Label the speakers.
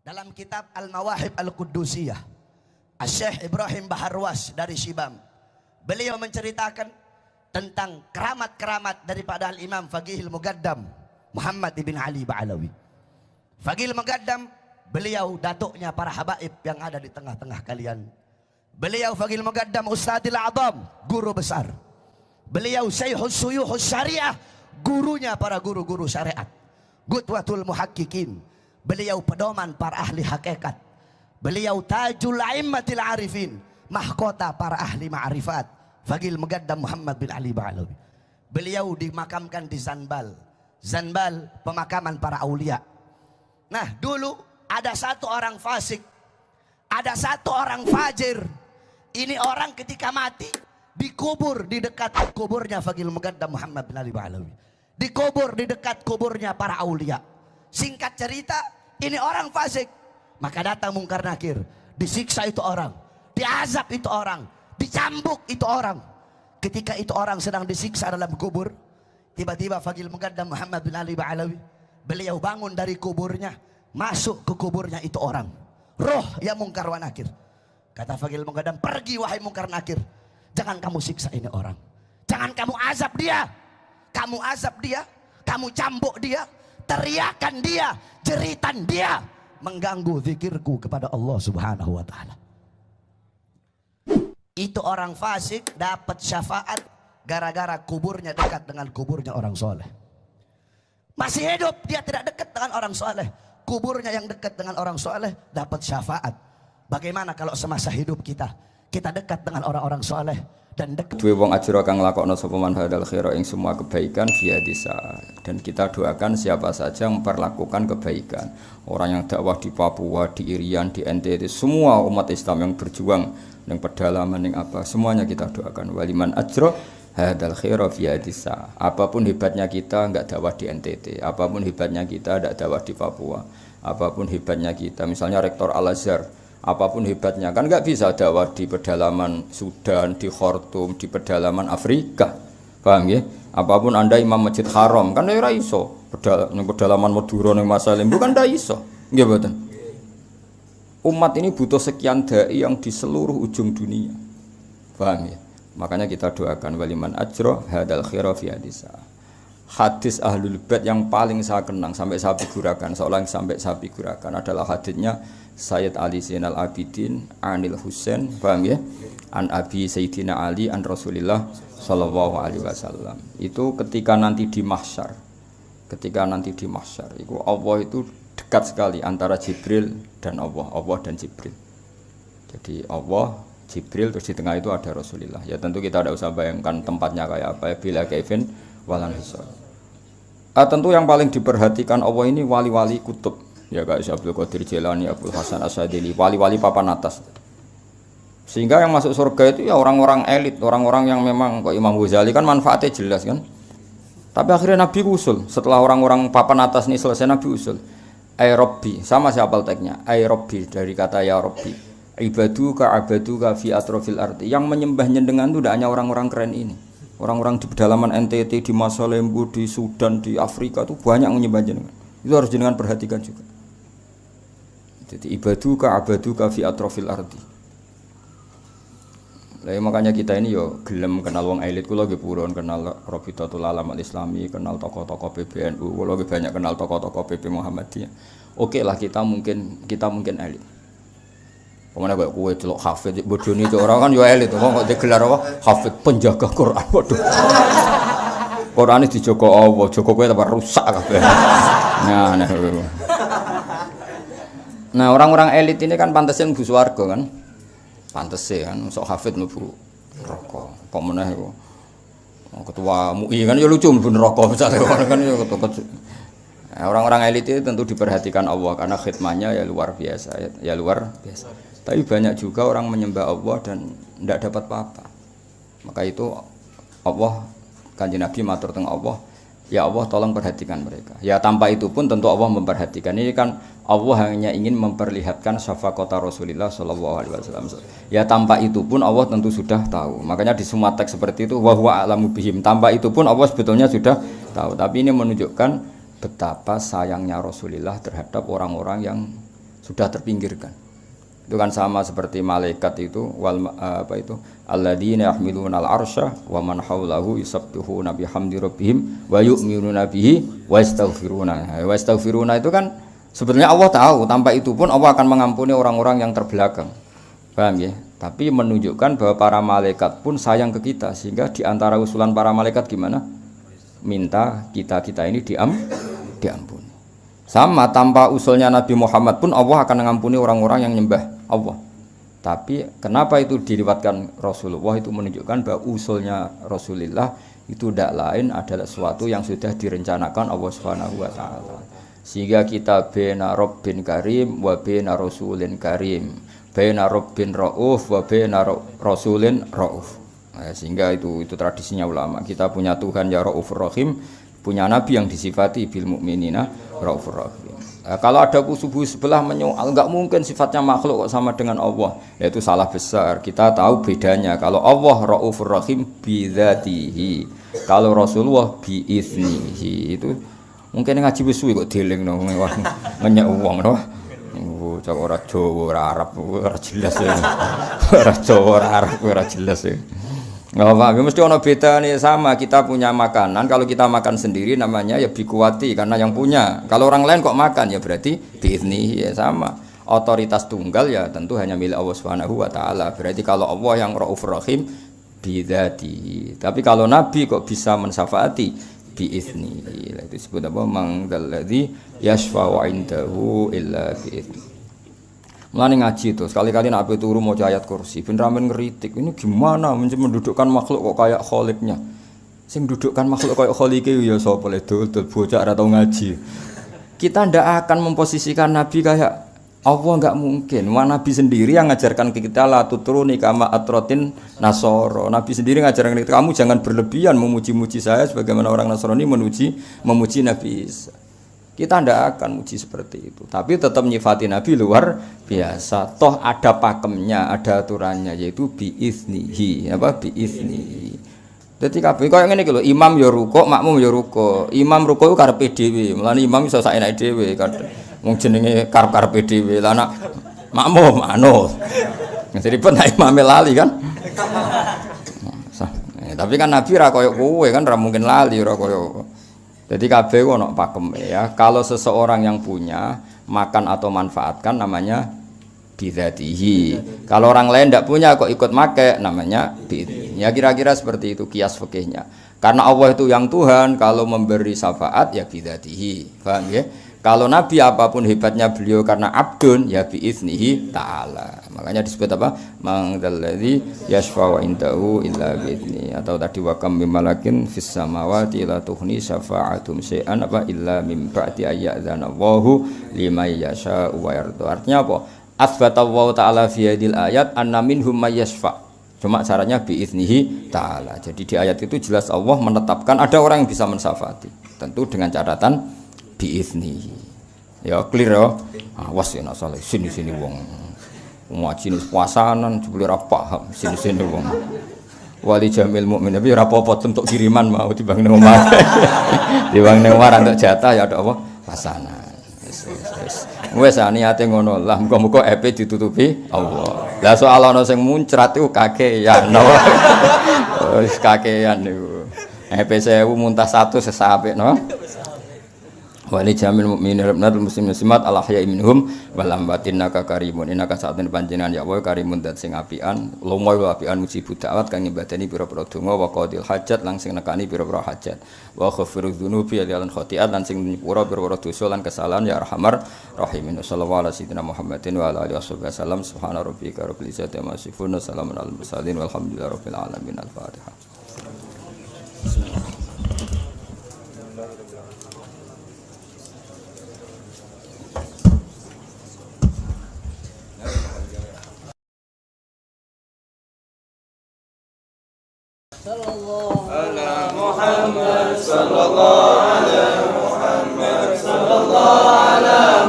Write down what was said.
Speaker 1: Dalam kitab Al-Mawahib Al-Quddusiyah, Syekh Ibrahim Baharwas dari Shibam, beliau menceritakan tentang keramat-keramat daripada Al-Imam Faqihil Muqaddam Muhammad ibn Ali Ba'alawi. Faqihil Muqaddam, beliau datuknya para habaib yang ada di tengah-tengah kalian. Beliau Faqihil Muqaddam Ustadzil A'zam, guru besar. Beliau Syekhus Suyuhus Syariah, gurunya para guru-guru syariat. Qudwatul Muhaqqiqin, beliau pedoman para ahli hakikat. Beliau Tajul A'immatil Arifin, mahkota para ahli ma'rifat. Faqihil Muqaddam Muhammad bin Ali Ba'alawi. Beliau dimakamkan di Zanbal. Zanbal pemakaman para aulia. Nah, dulu ada satu orang fasik, ada satu orang fajir. Ini orang ketika mati dikubur di dekat kuburnya Faqihil Muqaddam Muhammad bin Ali Ba'alawi. Dikubur di dekat kuburnya para aulia. Singkat cerita, ini orang fasik. Maka datang Mungkar Nakir, disiksa itu orang, diazab itu orang, dicambuk itu orang. Ketika itu orang sedang disiksa dalam kubur, tiba-tiba Faqihil Muqaddam Muhammad bin Ali Ba'alawi, beliau bangun dari kuburnya, masuk ke kuburnya itu orang. Roh ya Mungkar wa Nakir. Kata Faqihil Muqaddam, pergi wahai Mungkar Nakir, jangan kamu siksa ini orang, jangan kamu azab dia. Kamu azab dia, kamu cambuk dia, teriakan dia, jeritan dia, mengganggu zikirku kepada Allah Subhanahu wa ta'ala. Itu orang fasik dapat syafaat gara-gara kuburnya dekat dengan kuburnya orang soleh. Masih hidup dia tidak dekat dengan orang soleh, kuburnya yang dekat dengan orang soleh dapat syafaat. Bagaimana kalau semasa hidup kita dekat dengan orang-orang soleh dan dekat.
Speaker 2: Duwe wong ajra kang nglakokno sapa man hadal khaira ing semua kebaikan via desa. Dan kita doakan siapa saja yang memperlakukan kebaikan. Orang yang dakwah di Papua, di Irian, di NTT, semua umat Islam yang berjuang yang pedalaman yang apa, semuanya kita doakan. Waliman ajra hadal khaira via desa. Apapun hebatnya kita enggak dakwah di NTT, apapun hebatnya kita enggak dakwah di Papua, apapun hebatnya kita, misalnya Rektor Al-Azhar, apapun hebatnya kan nggak bisa dakwah di pedalaman Sudan, di Khartoum, di pedalaman Afrika, paham ya? Apapun anda imam masjid haram kan ora iso, pedalaman Madura ning Masalim bukan ndak iso, nggih mboten. Umat ini butuh sekian dai yang di seluruh ujung dunia, paham ya? Makanya kita doakan waliman ajro hadal khira fi hadisa. Hadis Ahlul Bait yang paling saya kenang sampai saya figurakan, seolah sampai saya figurakan adalah hadisnya Sayyid Ali Zainal Abidin Anil Husain, paham ya? An Abi Sayyidina Ali an Rasulillah sallallahu alaihi wasallam. Itu ketika nanti di mahsyar. Ketika nanti di mahsyar, itu Allah itu dekat sekali antara Jibril dan Allah dan Jibril. Jadi Allah, Jibril, terus di tengah itu ada Rasulullah. Ya tentu kita tidak usah bayangkan tempatnya kayak apa ya, bila kaifin walan hisab. Tentu yang paling diperhatikan Allah ini wali-wali kutub. Ya Kak Abdul Qadir Jailani, Abdul Hasan Asyadili, wali-wali papan atas. Sehingga yang masuk surga itu ya orang-orang elit, orang-orang yang memang kok Imam Ghazali kan manfaatnya jelas kan. Tapi akhirnya Nabi usul, setelah orang-orang papan atas ini selesai Nabi usul. Ay Rabbi, sama siapa teknya? Ay Rabbi dari kata ya Rabbi. Ibaduka abaduka fi atrofil arti. Yang menyembah nyendengan itu tidak hanya orang-orang keren ini. Orang-orang di pedalaman NTT, di Masalembu, di Sudan, di Afrika itu banyak menyembah jenengan. Itu harus jenengan perhatikan juga. Jadi ibaduka abaduka fi atrofil ardi. Lah makanya kita ini yo gelem kenal wong elit, kula nggih purun kenal Rabitatul Alam Al-Islami, kenal tokoh-tokoh PBNU, kula nggih banyak kenal tokoh-tokoh PP Muhammadiyah. Oke lah kita mungkin elit. Pemane kok kowe celok hafid bodoni itu orang kan yo elit, kok digelar apa? Hafid penjaga Quran. Waduh. Qurane dijaga Allah, jaga kowe tambah rusak kabeh. Nah, orang-orang elit ini kan pantasnya mlebu swarga kan. Pantese kan sok hafid mlebu neraka. Kok meneh iku. Ketua MUI kan ya lucu mlebu neraka misale kan ya ketua. Orang-orang elit itu tentu diperhatikan Allah karena khidmahnya ya luar biasa, ya luar biasa. Tapi banyak juga orang menyembah Allah dan tidak dapat apa-apa. Maka itu Allah, Kanjeng Nabi matur teng Allah, ya Allah tolong perhatikan mereka. Ya tanpa itu pun tentu Allah memperhatikan. Ini kan Allah hanya ingin memperlihatkan syafaqata Rasulullah sallallahu alaihi wasallam. Ya tanpa itu pun Allah tentu sudah tahu. Makanya di semua teks seperti itu wa huwa a'lamu bihim. Tanpa itu pun Allah sebetulnya sudah tahu. Tapi ini menunjukkan betapa sayangnya Rasulullah terhadap orang-orang yang sudah terpinggirkan. Itu kan sama seperti malaikat itu alladzina yahmiluna al-arsya wa man haulahu yusabbihuna bihamdi rabbihim wa yu'minuna bihi wa yastaghfiruna. Wa yastaghfiruna itu kan sebetulnya Allah tahu, tanpa itu pun Allah akan mengampuni orang-orang yang terbelakang. Paham ya? Tapi menunjukkan bahwa para malaikat pun sayang ke kita, sehingga di antara usulan para malaikat gimana? Minta kita ini diampuni. Sama tanpa usulnya Nabi Muhammad pun Allah akan mengampuni orang-orang yang nyembah Allah. Tapi kenapa itu diriwayatkan Rasulullah, itu menunjukkan bahwa usulnya Rasulullah itu tidak lain adalah sesuatu yang sudah direncanakan Allah Subhanahu wa taala. Sehingga kita bena Rabbin Karim wa bena Rasulin Karim, bena Rabbin Rauf wa bena Rasulin Rauf. Sehingga itu tradisinya ulama. Kita punya Tuhan ya Raufur Rahim, punya Nabi yang disifati bil mukminina Raufur Rahim. Kalau ada kusubu sebelah menyoal, enggak mungkin sifatnya makhluk kok sama dengan Allah. Itu salah besar. Kita tahu bedanya. Kalau Allah Raufur Rahim bidzatihi, kalau Rasulullah biiznihi. Itu mungkin ngaji wis suwi kok dieling no ngenyek wong no. Cak ora Jawa ora Arab ora jelas ya. Ora Jawa ora Arab ora jelas ya. Nggak apa, mesti ono beda nih. Sama kita punya makanan, kalau kita makan sendiri namanya ya bikuwati karena yang punya. Kalau orang lain kok makan ya berarti biizni ya sama. Otoritas tunggal ya tentu hanya milik Allah Subhanahu wa taala. Berarti kalau Allah yang Raufur Rahim bidzati. Tapi kalau Nabi kok bisa mensyafaati biizni. Itu disebut apa? Mangdalladzi yashfa'u 'indahu illa biizni. Mulane ngaji itu sekali-kali nak turu maca ayat kursi ben ramen ngeritik ini gimana mendudukkan makhluk kok kayak kholiknya. Sing mendudukkan makhluk kayak kholike ya sapa le dul bocah ora tau ngaji. Kita ndak akan memposisikan Nabi kayak Allah, enggak mungkin. Nabi sendiri yang ngajarkan ke kita la tutruni kama atrotin nasoro. Nabi sendiri ngajarkan kita, kamu jangan berlebihan memuji-muji saya sebagaimana orang Nasrani memuji Nabi Isa. Kita tidak akan muji seperti itu, tapi tetap nyifati Nabi luar biasa. Toh ada pakemnya, ada aturannya, yaitu biiznihi, apa biiznihi. Jadi kabeh kaya ngene iki lho, imam ya rukuk, makmum ya rukuk. Imam rukuk karepe dhewe, mulane imam iso saenake dhewe kan. Wong jenenge karep-karepe dhewe. Lah anak makmum manut. Jadi pun imam lali kan. Tapi kan Nabi ra koyo kowe kan ra mungkin lali ora koyo. Jadi kabeh ono pakem ya. Kalau seseorang yang punya makan atau manfaatkan namanya bidzatihi. Kalau orang lain tidak punya kok ikut make namanya bidzatihi. Ya kira-kira seperti itu kias fikihnya. Karena Allah itu yang Tuhan, kalau memberi syafaat ya bidzatihi. Paham ya? Kalau Nabi apapun hebatnya beliau karena abdun ya biiznihi ta'ala. Makanya disebut apa? Mangdalladzi yashfa'u indahu illa biizni. Atau tadi wa kam malakin fis samawati la tughni syafa'atum syai'an apa illa mim ba'di ayyadzana Allahu liman yasha'u wa yarda. Artinya apa? Asbatallahu ta'ala fi hadil ayat anna minhum may yashfa'. Cuma caranya biiznihi ta'ala. Jadi di ayat itu jelas Allah menetapkan ada orang yang bisa mensyafaati. Tentu dengan catatan biizni. Ya clear ya. Awas ya salah sini-sini wong. Ngaji nis puasanan jebule ora paham sini-sini wong. Wali jamil mukmin tapi ora apa-apa untuk kiriman mau dibang nang omah. Dibang nang omah untuk jatah ya ada apa? Pasanan. Wis niate ngono lah muga-muga epe ditutupi Allah. Lah soal ana sing muncrat iku kakean. Wis kakean niku. Epe 1000 muntah 100 sesapik no. Wali jamil mukminin rabbil muslimin muslimat al ahya'i minhum wal amwatin naka karimun innaka sa'atun panjenengan ya wa karimun dat sing apian lumoy apian muji budawat kang nyembadani pira-pira donga wa qadil hajat lan sing nekani pira-pira hajat wa ghafirudz dzunubi lan khotiat lan sing nyepura pira-pira dosa lan kesalahan ya arhamar rahimin sallallahu alaihi wasallam Muhammadin wa ala alihi wasallam subhana rabbika rabbil izzati amma yasifun salamun alal mursalin walhamdulillahi rabbil alamin al-fatihah.
Speaker 3: Sallallahu alaihi Muhammad sallallahu alaihi